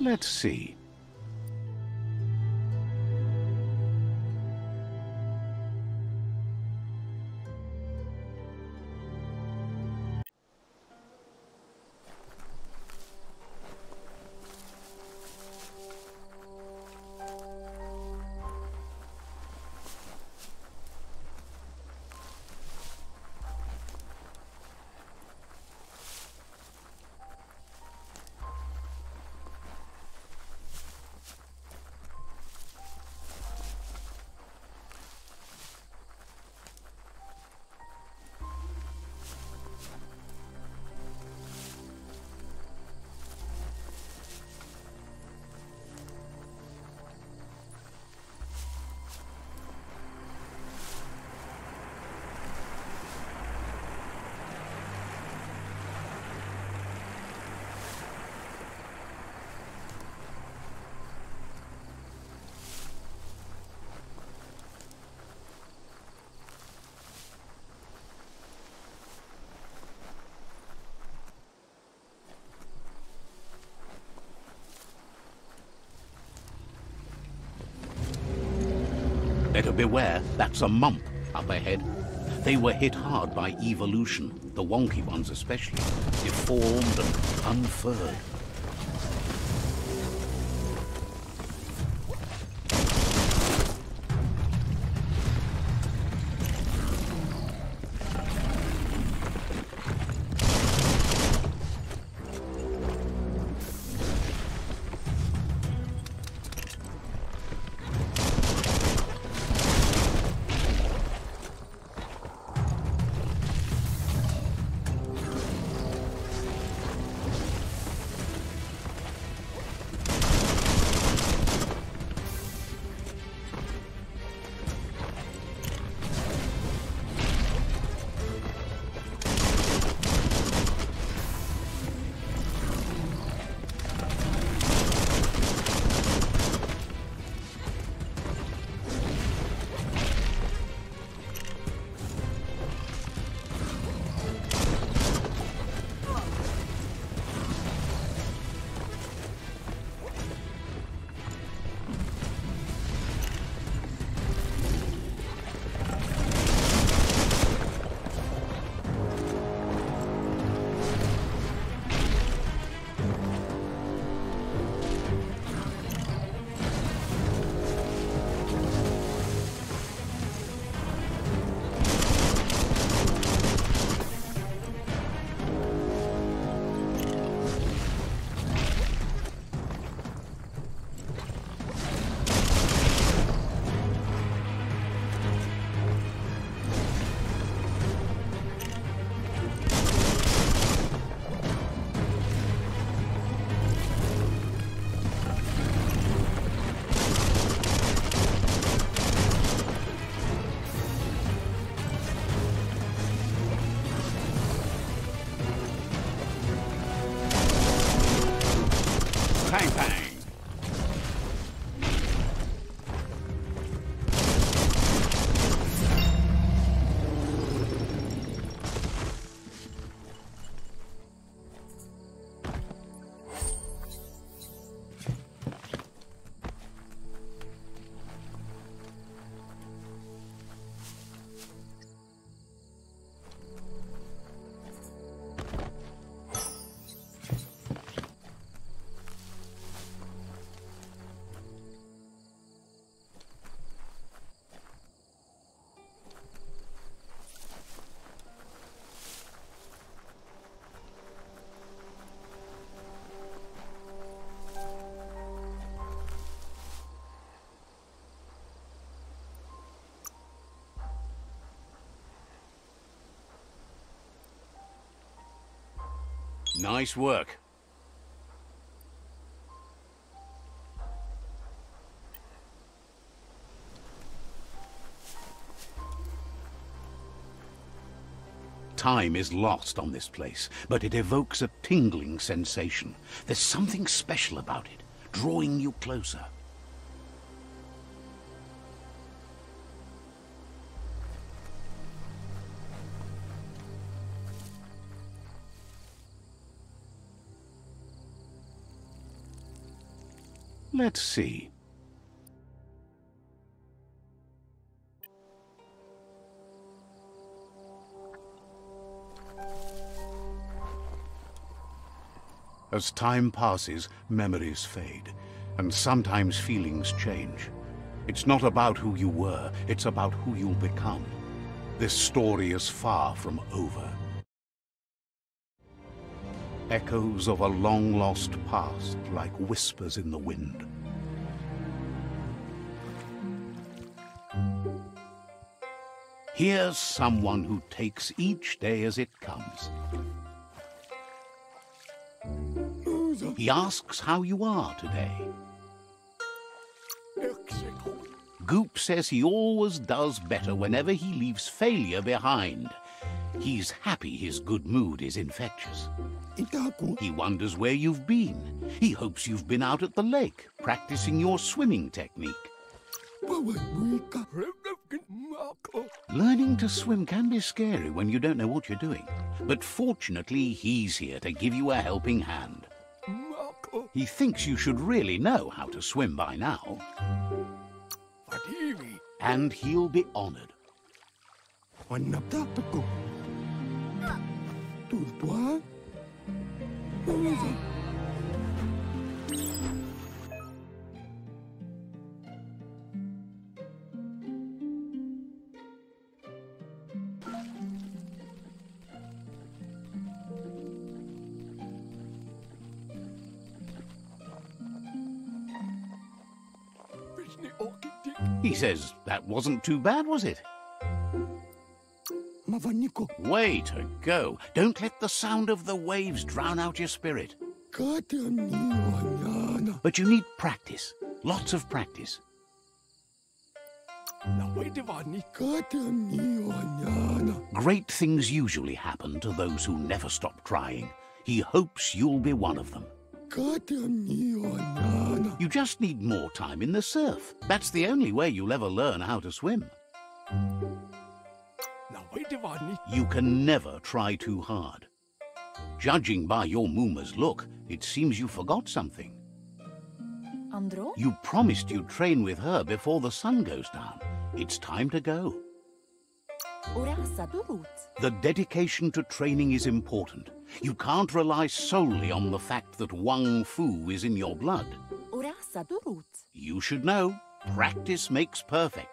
Let's see. Better beware, that's a mump up ahead. They were hit hard by evolution, the wonky ones especially, deformed and unfurred. Pang, pang. Nice work. Time is lost on this place, but it evokes a tingling sensation. There's something special about it, drawing you closer. Let's see. As time passes, memories fade, and sometimes feelings change. It's not about who you were, it's about who you'll become. This story is far from over. Echoes of a long-lost past, like whispers in the wind. Here's someone who takes each day as it comes. He asks how you are today. Goop says he always does better whenever he leaves failure behind. He's happy his good mood is infectious. He wonders where you've been. He hopes you've been out at the lake, practicing your swimming technique. Learning to swim can be scary when you don't know what you're doing. But fortunately, he's here to give you a helping hand. He thinks you should really know how to swim by now. And he'll be honored. He says that wasn't too bad, was it? Way to go. Don't let the sound of the waves drown out your spirit. But you need practice. Lots of practice. Great things usually happen to those who never stop trying. He hopes you'll be one of them. You just need more time in the surf. That's the only way you'll ever learn how to swim. You can never try too hard. Judging by your Mooma's look, it seems you forgot something. Andro? You promised you'd train with her before the sun goes down. It's time to go. The dedication to training is important. You can't rely solely on the fact that WUNG-FU is in your blood. You should know, practice makes perfect.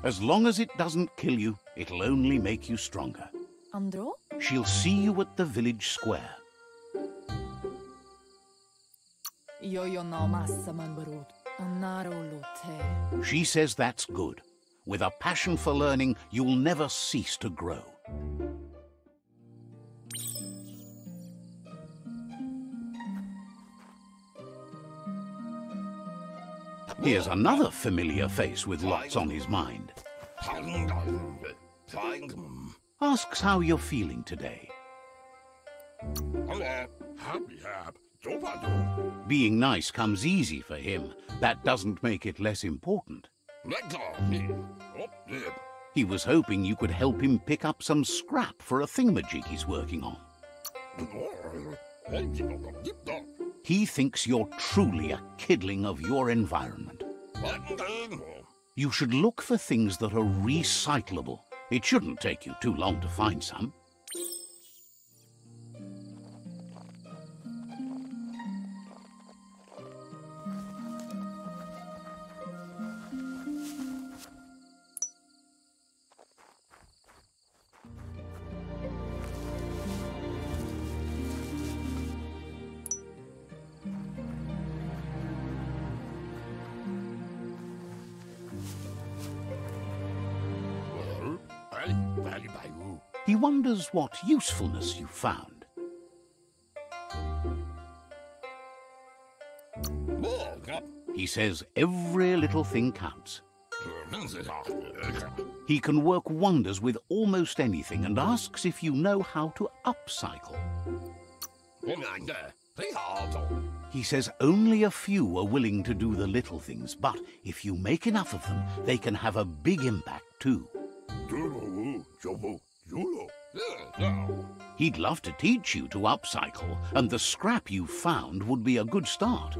As long as it doesn't kill you, it'll only make you stronger. Andro? She'll see you at the village square. She says that's good. With a passion for learning, you'll never cease to grow. Here's another familiar face with lots on his mind. Asks how you're feeling today. Being nice comes easy for him. That doesn't make it less important. He was hoping you could help him pick up some scrap for a thingamajig he's working on. He thinks you're truly a kidling of your environment. You should look for things that are recyclable. It shouldn't take you too long to find some. He wonders what usefulness you found. He says every little thing counts. He can work wonders with almost anything and asks if you know how to upcycle. He says only a few are willing to do the little things, but if you make enough of them, they can have a big impact too. He'd love to teach you to upcycle, and the scrap you found would be a good start.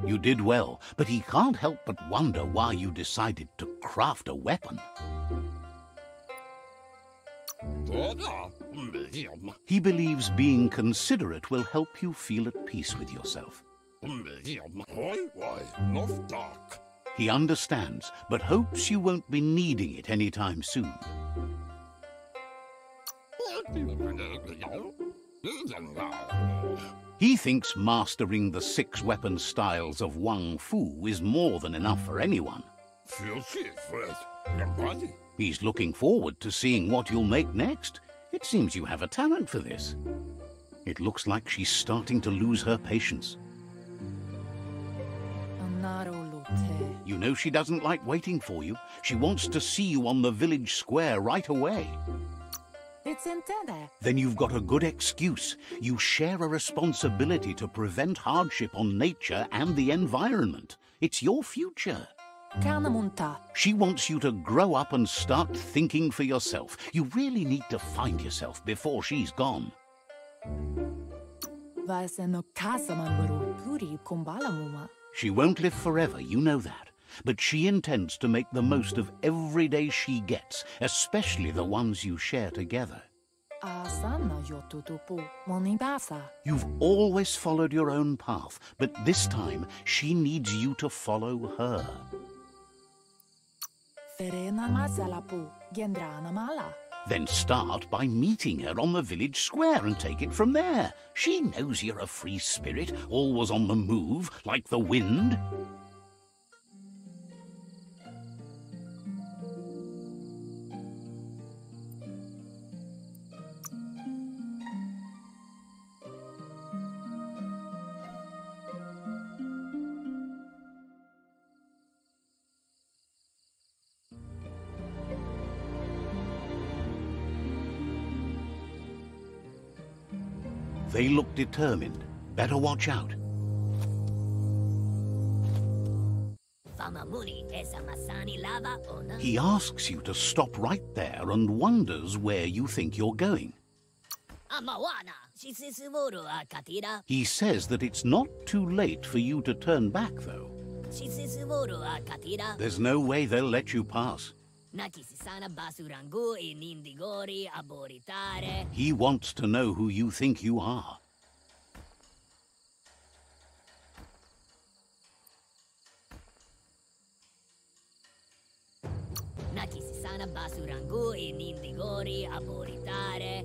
You did well, but he can't help but wonder why you decided to craft a weapon. He believes being considerate will help you feel at peace with yourself. He understands, but hopes you won't be needing it anytime soon. He thinks mastering the 6 weapon styles of WUNG-FU is more than enough for anyone. He's looking forward to seeing what you'll make next. It seems you have a talent for this. It looks like she's starting to lose her patience. You know she doesn't like waiting for you. She wants to see you on the village square right away. Then you've got a good excuse. You share a responsibility to prevent hardship on nature and the environment. It's your future. She wants you to grow up and start thinking for yourself. You really need to find yourself before she's gone. She won't live forever, you know that. But she intends to make the most of every day she gets, especially the ones you share together. You've always followed your own path, but this time she needs you to follow her. Then start by meeting her on the village square and take it from there. She knows you're a free spirit, always on the move, like the wind. They look determined. Better watch out. He asks you to stop right there and wonders where you think you're going. He says that it's not too late for you to turn back, though. There's no way they'll let you pass. He wants to know who you think you are.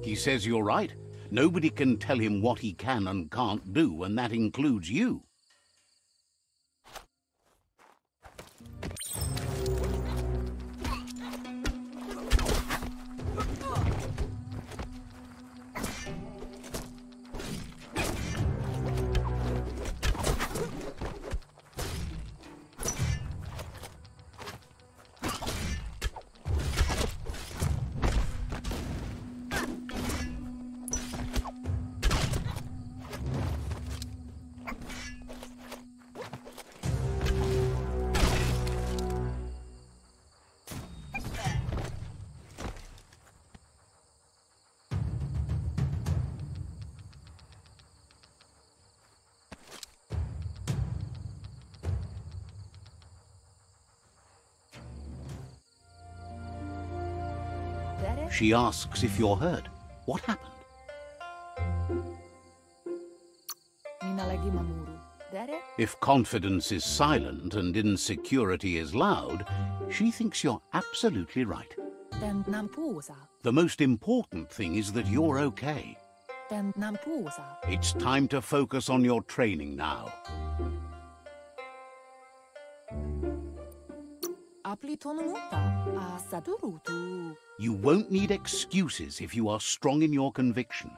He says you're right. Nobody can tell him what he can and can't do, and that includes you. She asks if you're hurt. What happened? If confidence is silent and insecurity is loud, she thinks you're absolutely right. The most important thing is that you're okay. It's time to focus on your training now. You won't need excuses if you are strong in your conviction.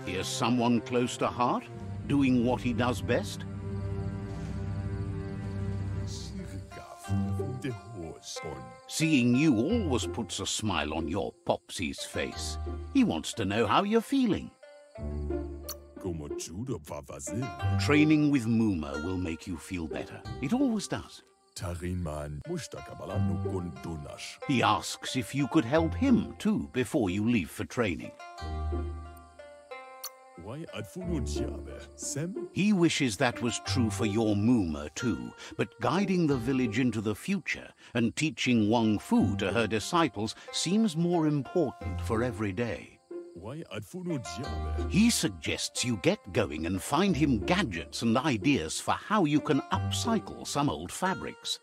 Here's someone close to heart, doing what he does best. Seeing you always puts a smile on your Popsi's face. He wants to know how you're feeling. Training with Mooma will make you feel better. It always does. He asks if you could help him too before you leave for training. He wishes that was true for your Mooma too, but guiding the village into the future and teaching WUNG-FU to her disciples seems more important for every day. He suggests you get going and find him gadgets and ideas for how you can upcycle some old fabrics.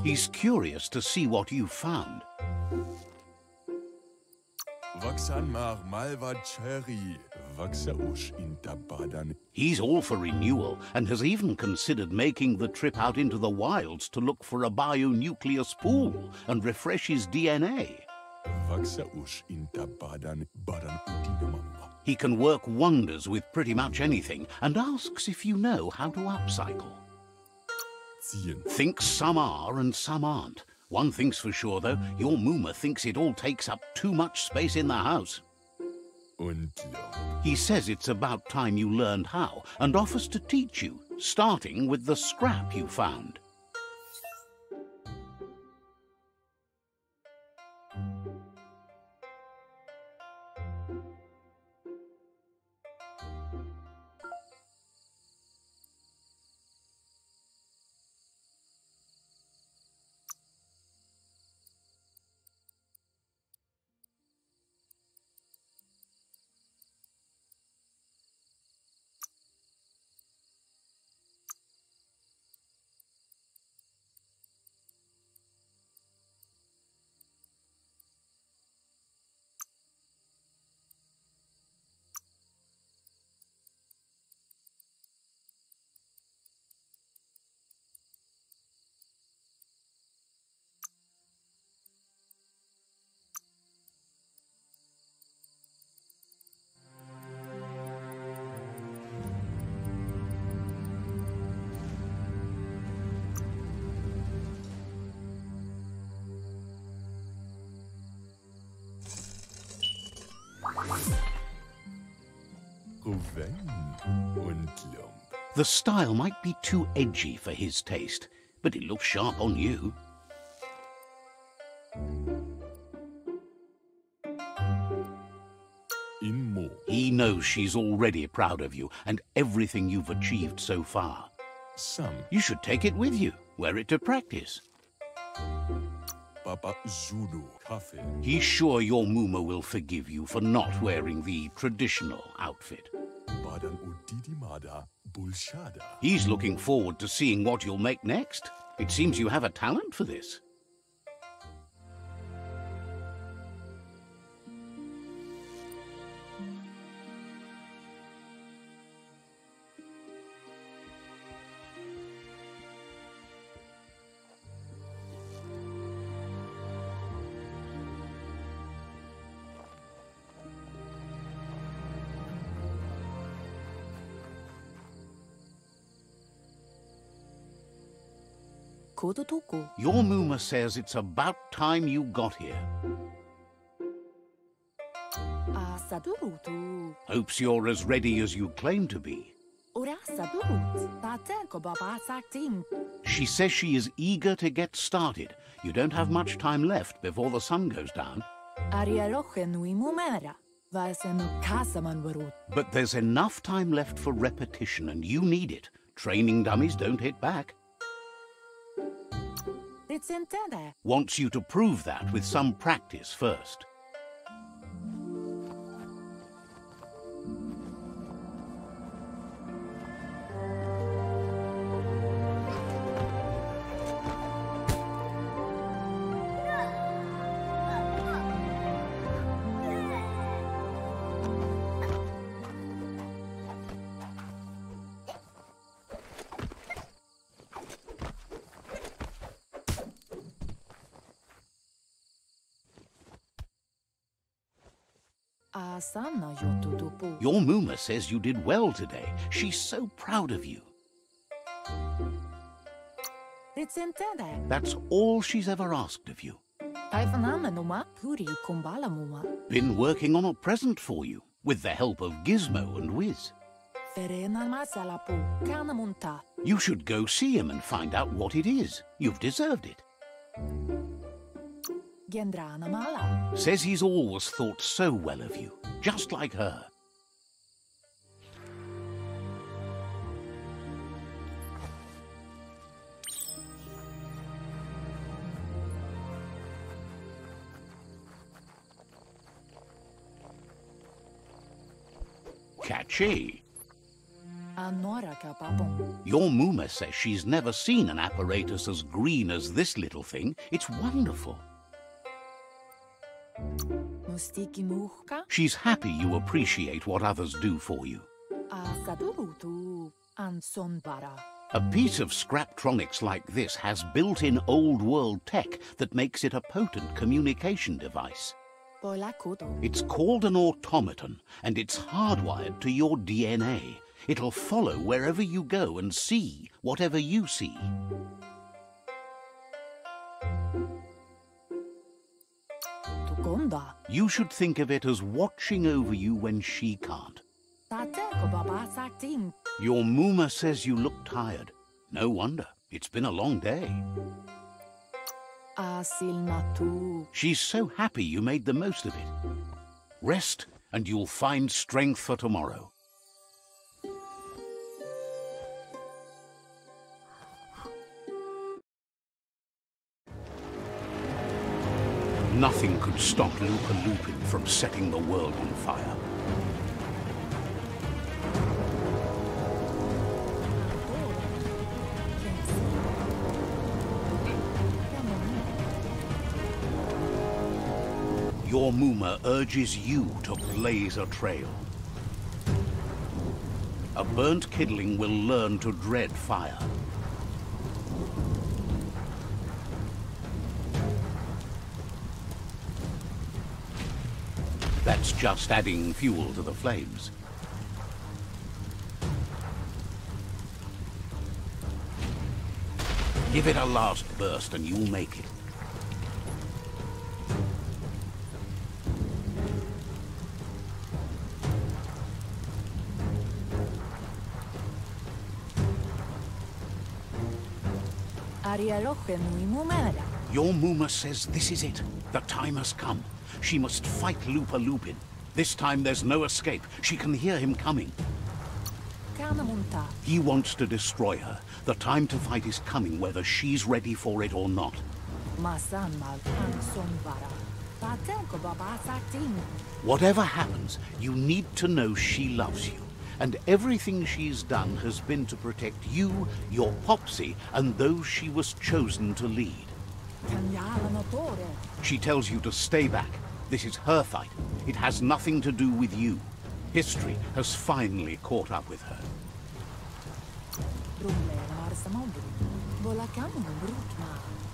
He's curious to see what you've found. He's all for renewal and has even considered making the trip out into the wilds to look for a bionucleus pool and refresh his DNA. He can work wonders with pretty much anything and asks if you know how to upcycle. Thinks some are and some aren't. One thing's for sure, though, your Mooma thinks it all takes up too much space in the house. He says it's about time you learned how and offers to teach you, starting with the scrap you found. The style might be too edgy for his taste, but it looks sharp on you. He knows she's already proud of you and everything you've achieved so far. You should take it with you, wear it to practice. He's sure your Mooma will forgive you for not wearing the traditional outfit. He's looking forward to seeing what you'll make next. It seems you have a talent for this. Your Mooma says it's about time you got here. Hopes you're as ready as you claim to be. She says she is eager to get started. You don't have much time left before the sun goes down. But there's enough time left for repetition, and you need it. Training dummies don't hit back. Wants you to prove that with some practice first. Your Mooma says you did well today. She's so proud of you. That's all she's ever asked of you. Been working on a present for you, with the help of Gizmo and Wiz. You should go see him and find out what it is. You've deserved it. Says he's always thought so well of you, just like her. Catchy. Your Mooma says she's never seen an apparatus as green as this little thing. It's wonderful. She's happy you appreciate what others do for you. A piece of Scraptronics like this has built-in old-world tech that makes it a potent communication device. It's called an automaton, and it's hardwired to your DNA. It'll follow wherever you go and see whatever you see. You should think of it as watching over you when she can't. Your Mooma says you look tired. No wonder. It's been a long day. She's so happy you made the most of it. Rest, and you'll find strength for tomorrow. Nothing could stop Loopa-Loopin from setting the world on fire. Your Mooma urges you to blaze a trail. A burnt kidling will learn to dread fire. That's just adding fuel to the flames. Give it a last burst and you'll make it. Your Mooma says this is it. The time has come. She must fight Lupa-Lupin. This time there's no escape. She can hear him coming. He wants to destroy her. The time to fight is coming, whether she's ready for it or not. Whatever happens, you need to know she loves you. And everything she's done has been to protect you, your Popsi, and those she was chosen to lead. She tells you to stay back. This is her fight. It has nothing to do with you. History has finally caught up with her.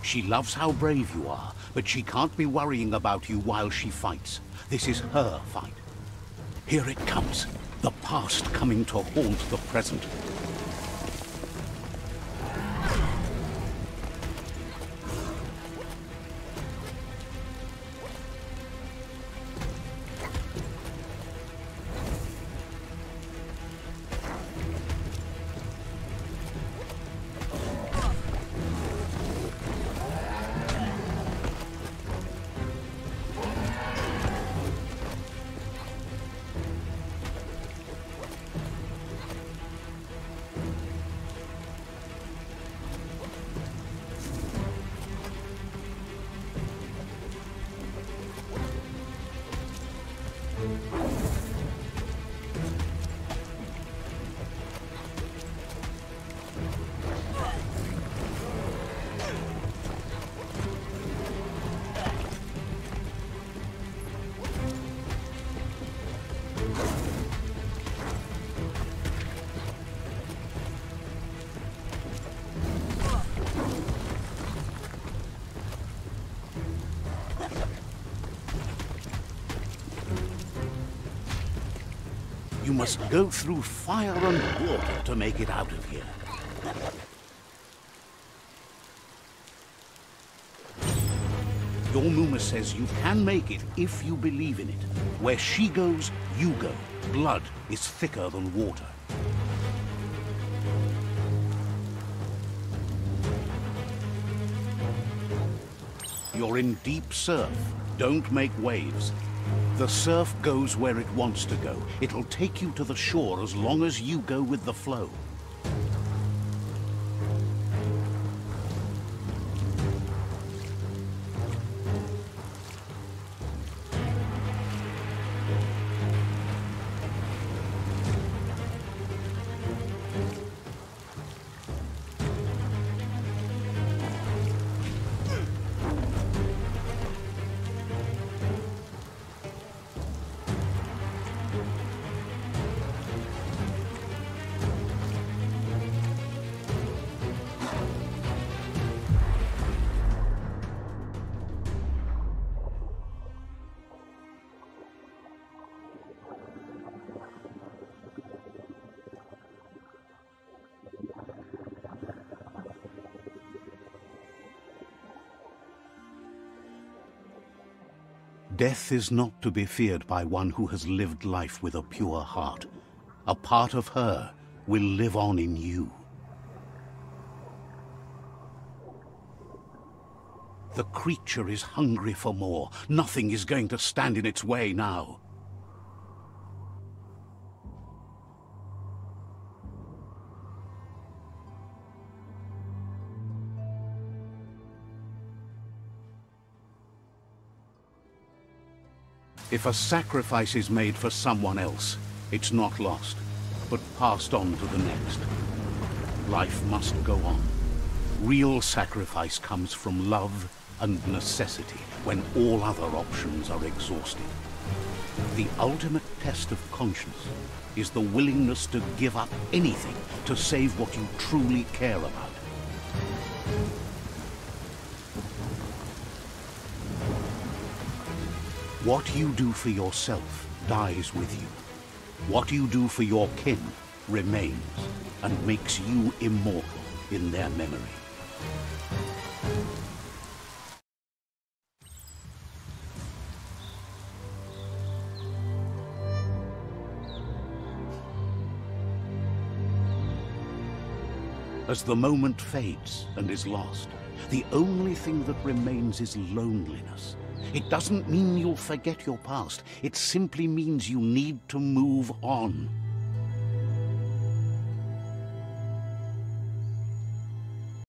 She loves how brave you are, but she can't be worrying about you while she fights. This is her fight. Here it comes. The past coming to haunt the present. You must go through fire and water to make it out of here. Your Mooma says you can make it if you believe in it. Where she goes, you go. Blood is thicker than water. You're in deep surf. Don't make waves. The surf goes where it wants to go. It'll take you to the shore as long as you go with the flow. Death is not to be feared by one who has lived life with a pure heart. A part of her will live on in you. The creature is hungry for more. Nothing is going to stand in its way now. If a sacrifice is made for someone else, it's not lost, but passed on to the next. Life must go on. Real sacrifice comes from love and necessity when all other options are exhausted. The ultimate test of conscience is the willingness to give up anything to save what you truly care about. What you do for yourself dies with you. What you do for your kin remains and makes you immortal in their memory. As the moment fades and is lost, the only thing that remains is loneliness. It doesn't mean you'll forget your past. It simply means you need to move on.